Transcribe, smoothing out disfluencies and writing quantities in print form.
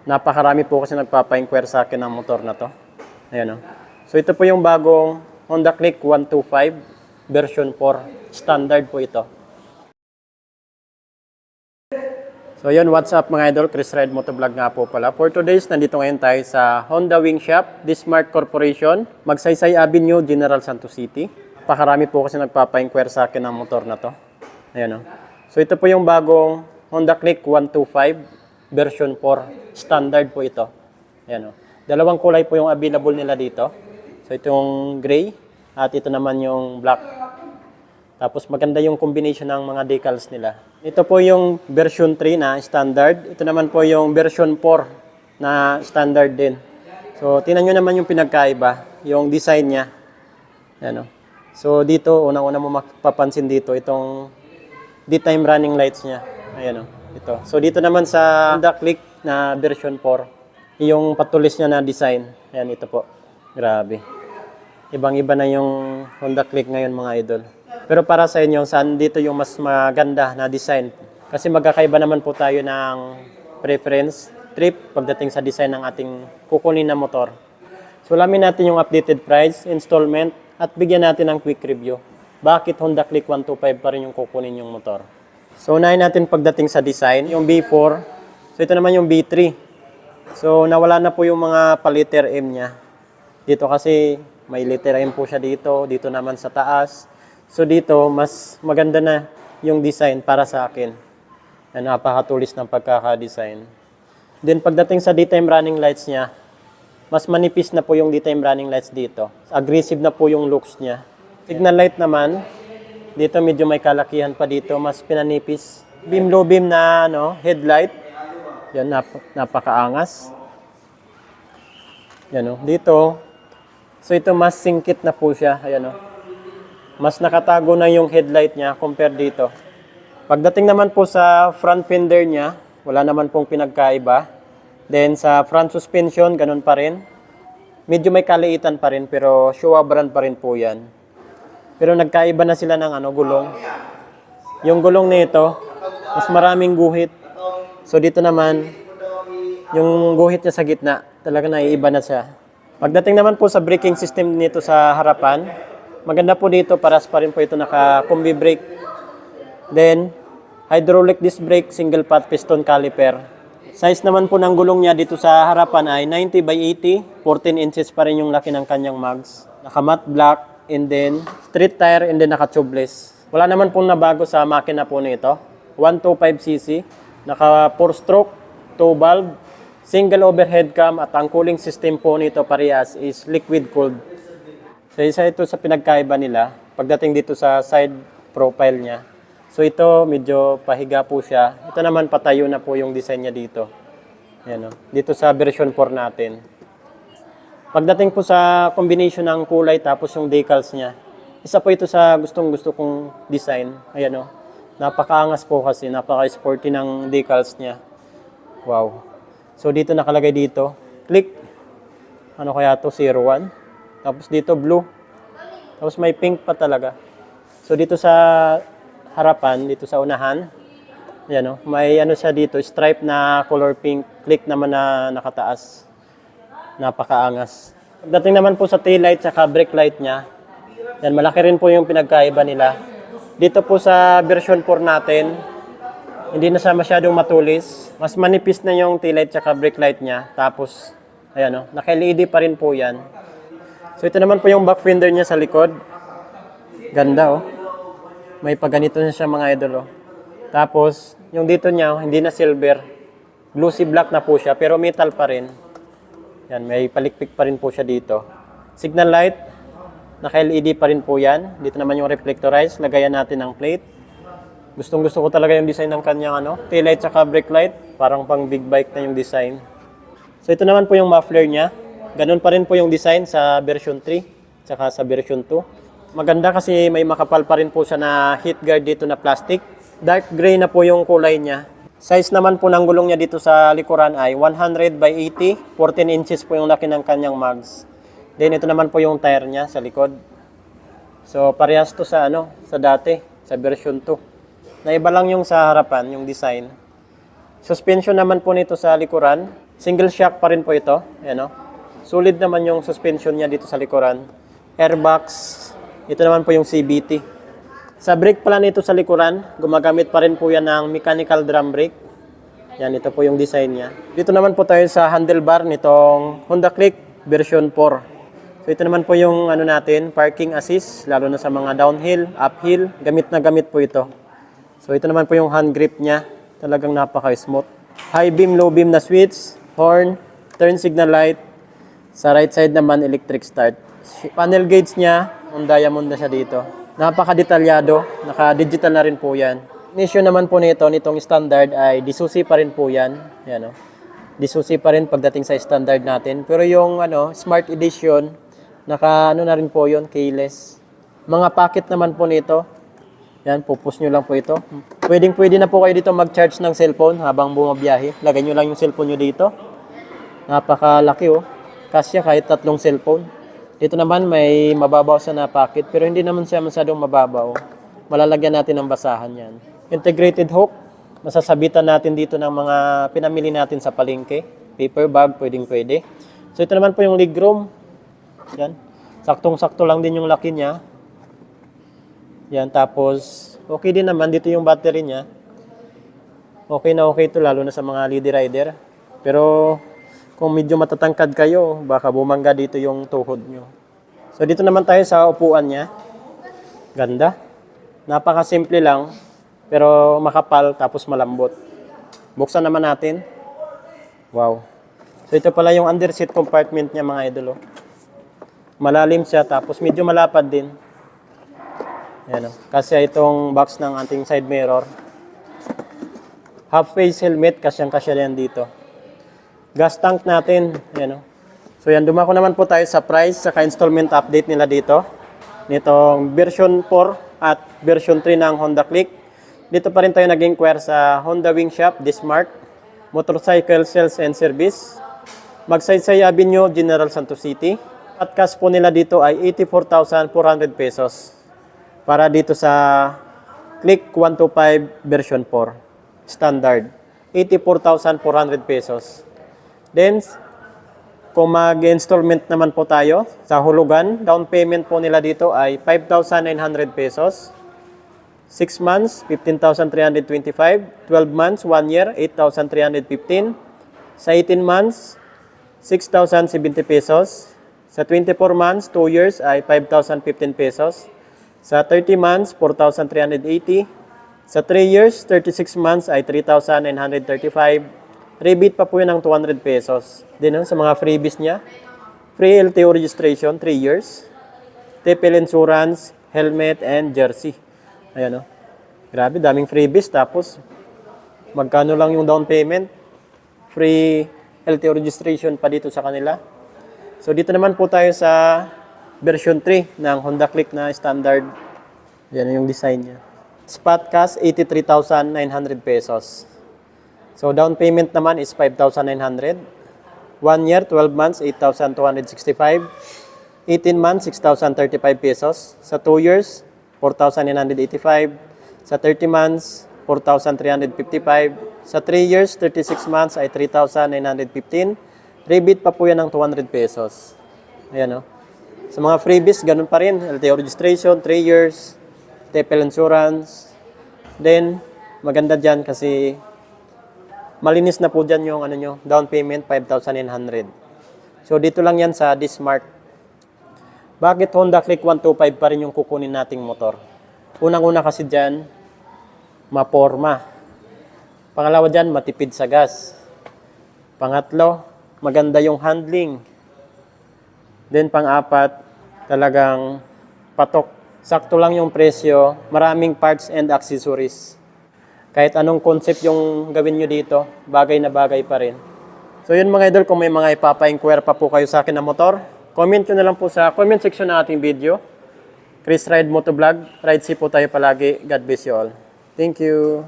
Napakarami po kasi nagpapa-inquire sa akin ng motor na to. Ayan o. So ito po yung bagong Honda Click 125 version 4. Standard po ito. So yun, what's up mga idol? Chris Ride Motovlog nga po pala. For today's, nandito ngayon tayo sa Honda Wing Shop, Dismart Corporation, Magsaysay Avenue, General Santos City. Napakarami po kasi nagpapa-inquire sa akin ng motor na to. Ayan o. So ito po yung bagong Honda Click 125 version 4. Standard po ito. Ayan o. Dalawang kulay po yung available nila dito. So ito yung gray at ito naman yung black. Tapos maganda yung combination ng mga decals nila. Ito po yung version 3 na standard. Ito naman po yung version 4 na standard din. So tingnan nyo naman yung pinagkaiba, yung design niya. Ayan o. So dito, unang-una mo mapapansin dito, itong daytime running lights niya. Ayan o. Ito. So dito naman sa Honda Click na version 4, yung patulis niya na design. Ayan, ito po. Grabe. Ibang-iba na yung Honda Click ngayon mga idol. Pero para sa inyo, saan dito yung mas maganda na design? Kasi magkakaiba naman po tayo ng preference trip pagdating sa design ng ating kukunin na motor. So alamin natin yung updated price, installment, at bigyan natin ng quick review. Bakit Honda Click 125 pa rin yung kukunin yung motor? So, unahin natin pagdating sa design, yung B4. So, ito naman yung B3. So, nawala na po yung mga pa-letter M niya. Dito kasi may letter M po siya dito, dito naman sa taas. So, dito mas maganda na yung design para sa akin. Napakatulis ng pagkaka-design. Then, pagdating sa daytime running lights niya, mas manipis na po yung daytime running lights dito. Aggressive na po yung looks niya. Signal light naman, dito medyo may kalakihan pa dito, mas pinanipis. Beam low beam na headlight. Yan, napakaangas. Yan o, dito. So ito mas singkit na po siya. Ayan o. Mas nakatago na yung headlight niya compare dito. Pagdating naman po sa front fender niya, wala naman pong pinagkaiba. Then sa front suspension, ganun pa rin. Medyo may kaliitan pa rin pero Showa brand pa rin po yan. Pero nagkaiba na sila ng gulong. Yung gulong nito, mas maraming guhit. So dito naman, yung guhit niya sa gitna, talaga naiiba na siya. Pagdating naman po sa braking system nito sa harapan, maganda po dito, paras pa rin po ito naka-combi brake. Then, hydraulic disc brake, single pot piston caliper. Size naman po ng gulong niya dito sa harapan ay 90 by 80, 14 inches pa rin yung laki ng kanyang mags. Naka-matte black, and then street tire, and then naka-tubeless. Wala naman pong nabago sa makina po nito. 125cc, naka 4-stroke, 2 valve, single overhead cam, at ang cooling system po nito parehas is liquid cooled. So isa ito sa pinagkaiba nila pagdating dito sa side profile niya. So ito medyo pahiga po siya. Ito naman patayo na po yung design niya dito. Yan o. Dito sa version 4 natin. Pagdating po sa combination ng kulay tapos yung decals niya, isa po ito sa gustong-gusto kong design. Ayan o. Napakaangas po kasi, napaka-sporty ng decals niya. Wow. So dito nakalagay dito, click. Ano kaya to? 01. Tapos dito blue. Tapos may pink pa talaga. So dito sa harapan, dito sa unahan, ayan o. May siya dito, stripe na color pink. Click naman na nakataas. Napakaangas. Pagdating naman po sa tail light at brake light niya, yan, malaki rin po yung pinagkaiba nila. Dito po sa version 4 natin, hindi na siya masyadong matulis. Mas manipis na yung tail light at brake light niya. Tapos, ayan o, naka-LED pa rin po yan. So ito naman po yung back fender niya sa likod. Ganda o. May paganito na siya mga idol o. Tapos, yung dito niya, hindi na silver. Glossy black na po siya, pero metal pa rin. Yan, may palikpik pa rin po siya dito. Signal light, naka-LED pa rin po yan. Dito naman yung reflectorize, lagayan natin ng plate. Gustong-gusto ko talaga yung design ng kanyang tail light at brake light. Parang pang big bike na yung design. So ito naman po yung muffler niya. Ganun pa rin po yung design sa version 3, tsaka sa version 2. Maganda kasi may makapal pa rin po siya na heat guard dito na plastic. Dark gray na po yung kulay niya. Size naman po ng gulong niya dito sa likuran ay 100 by 80, 14 inches po yung laki ng kanyang mags. Then ito naman po yung tire niya sa likod. So parehas to sa sa dati, sa version 2. Naiba lang yung sa harapan, yung design. Suspension naman po nito sa likuran, Single shock pa rin po ito. Ayan, oh. Solid naman yung suspension niya dito sa likuran. Airbox. Ito naman po yung CVT. Sa brake pala nito sa likuran, gumagamit pa rin po yan ng mechanical drum brake. Yan, ito po yung design niya. Dito naman po tayo sa handlebar nitong Honda Click version 4. So ito naman po yung ano natin, parking assist, lalo na sa mga downhill, uphill, gamit na gamit po ito. So ito naman po yung hand grip niya, talagang napaka-smooth. High beam, low beam na switch, horn, turn signal light. Sa right side naman, electric start. Panel gauge niya, on diamond na siya dito. Napaka-detalyado, naka-digital na rin po yan. Ignition naman po nito, nitong standard ay disusi pa rin po yan. Yan, oh. Disusi pa rin pagdating sa standard natin. Pero yung Smart Edition, naka na rin po yun, keyless. Mga packet naman po nito. Yan, pupus nyo lang po ito. Pwede na po kayo dito mag-charge ng cellphone habang bumabiyahe. Lagay nyo lang yung cellphone nyo dito. Napakalaki, oh. Kasya kahit 3 cellphone. Dito naman may mababaw sa na packet, pero hindi naman siya masyadong mababaw. Malalagyan natin ng basahan yan. Integrated hook, masasabitan natin dito ng mga pinamili natin sa palengke. Paper bag, pwede. So ito naman po yung legroom. Yan. Saktong-sakto lang din yung laki niya. Yan, tapos okay din naman dito yung battery niya. Okay na okay ito, lalo na sa mga lady rider. Pero kung medyo matatangkad kayo, baka bumangga dito yung tuhod nyo. So dito naman tayo sa upuan niya. Ganda. Napaka-simple lang, pero makapal tapos malambot. Buksan naman natin. Wow. So ito pala yung underseat compartment niya, mga idol. Malalim siya, tapos medyo malapad din. Ayan, kasi itong box ng ating side mirror. Half face helmet, kasyang-kasya yan dito. Gas tank natin. Ayan, so yan, dumako naman po tayo sa price, saka installment update nila dito. Nitong version 4 at version 3 ng Honda Click. Dito pa rin tayo nag-inquire sa Honda Wing Shop, Dismark, Motorcycle Sales and Service, Magsaysay Avenue, General Santos City. At cash po nila dito ay 84,400 pesos. Para dito sa Click 125 version 4, standard, 84,400 pesos. Then, kung mag-installment naman po tayo sa hulugan, down payment po nila dito ay 5,900 pesos. 6 months, 15,325. 12 months, 1 year, 8,315. Sa 18 months, 6,070 pesos. Sa 24 months, 2 years ay 5,015 pesos. Sa 30 months, 4,380. Sa 3 years, 36 months ay 3,935. Rebate pa po yun ng 200 pesos. Din sa mga freebies niya. Free LTO registration, 3 years. TPL insurance, helmet, and jersey. Ayan, grabe, daming freebies. Tapos, magkano lang yung down payment? Free LTO registration pa dito sa kanila. So, dito naman po tayo sa version 3 ng Honda Click na standard. Yan yung design niya. Spot cash, 83,900 pesos. So, down payment naman is 5,900. 1 year, 12 months, 8,265. 18 months, 6,035 pesos. Sa 2 years, 4,985. Sa 30 months, 4,355. Sa 3 years, 36 months ay 3,915. Rebate pa po yan ng 200 pesos. Ayan, Sa mga freebies, ganun pa rin. LTO registration, 3 years. TPL insurance. Then, maganda dyan kasi malinis na po dyan yung down payment, 5,900. So, dito lang yan sa Dismark. Bakit Honda Click 125 pa rin yung kukunin nating motor? Unang-una kasi dyan, maporma. Pangalawa dyan, matipid sa gas. Pangatlo, maganda yung handling. Then pang-apat, talagang patok. Sakto lang yung presyo, maraming parts and accessories. Kahit anong concept yung gawin nyo dito, bagay na bagay pa rin. So yun mga idol, kung may mga ipapa-inquire pa po kayo sa akin na motor, comment nyo na lang po sa comment section ng ating video. Chris Ride Motovlog. Ride safe po tayo palagi. God bless you all. Thank you.